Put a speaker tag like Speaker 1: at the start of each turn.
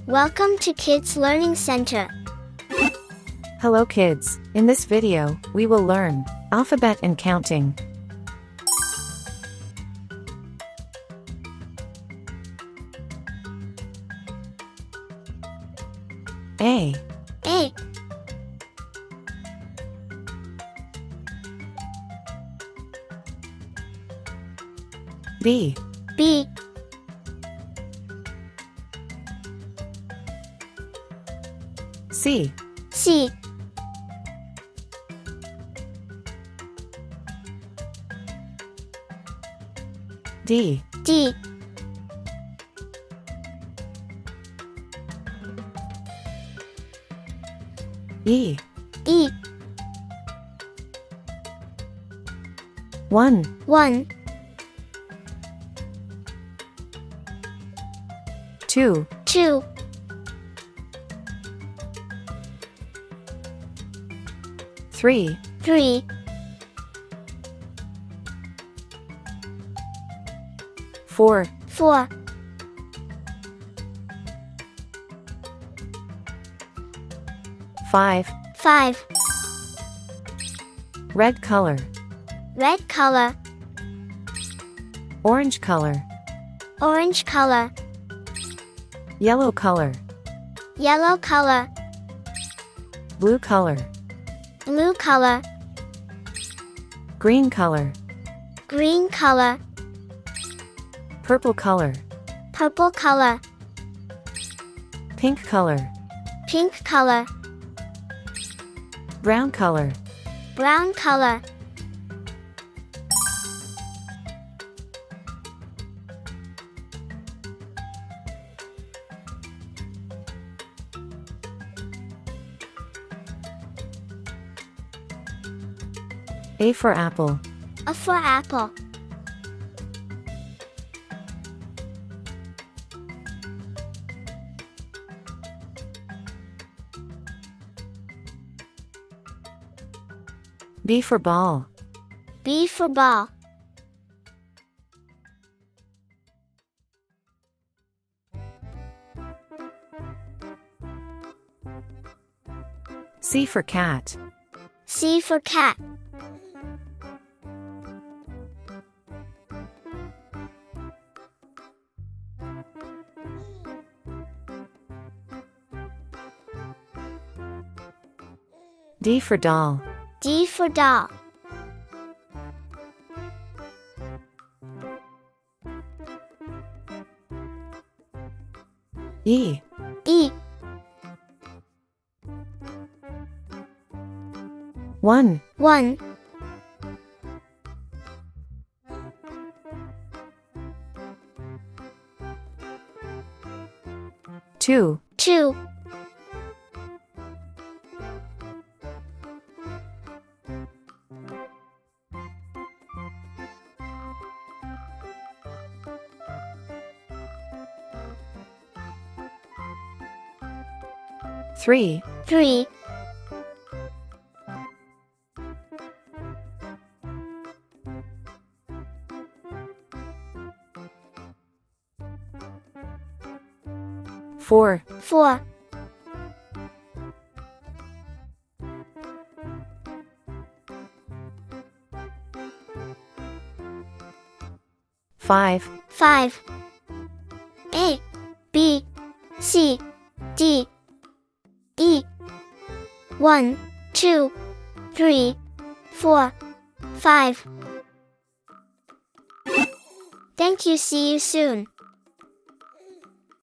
Speaker 1: Welcome to Kids Learning Center.
Speaker 2: Hello kids, in this video, we will learn alphabet and counting. A
Speaker 1: A,
Speaker 2: B
Speaker 1: B,
Speaker 2: C
Speaker 1: C,
Speaker 2: D
Speaker 1: D,
Speaker 2: E
Speaker 1: E,
Speaker 2: 1
Speaker 1: 1,
Speaker 2: 2
Speaker 1: 2,
Speaker 2: 3
Speaker 1: 3,
Speaker 2: 4
Speaker 1: 4,
Speaker 2: 5
Speaker 1: 5,
Speaker 2: Red color,
Speaker 1: red color,
Speaker 2: orange color,
Speaker 1: orange color,
Speaker 2: yellow color,
Speaker 1: yellow color,
Speaker 2: blue color,
Speaker 1: blue color,
Speaker 2: green color,
Speaker 1: green color,
Speaker 2: purple color,
Speaker 1: purple color,
Speaker 2: pink color,
Speaker 1: pink color,
Speaker 2: brown color.
Speaker 1: brown color.
Speaker 2: A for apple,
Speaker 1: A for apple.
Speaker 2: B for ball,
Speaker 1: B for ball.
Speaker 2: C for cat,
Speaker 1: C for cat.
Speaker 2: D for doll,
Speaker 1: D for doll.
Speaker 2: E
Speaker 1: E,
Speaker 2: 1
Speaker 1: 1,
Speaker 2: 2
Speaker 1: 2,
Speaker 2: 3
Speaker 1: 3,
Speaker 2: 4
Speaker 1: 4,
Speaker 2: 5
Speaker 1: 5. A, B, C, D, E. 1, 2, 3, 4, 5. Thank you. See you soon.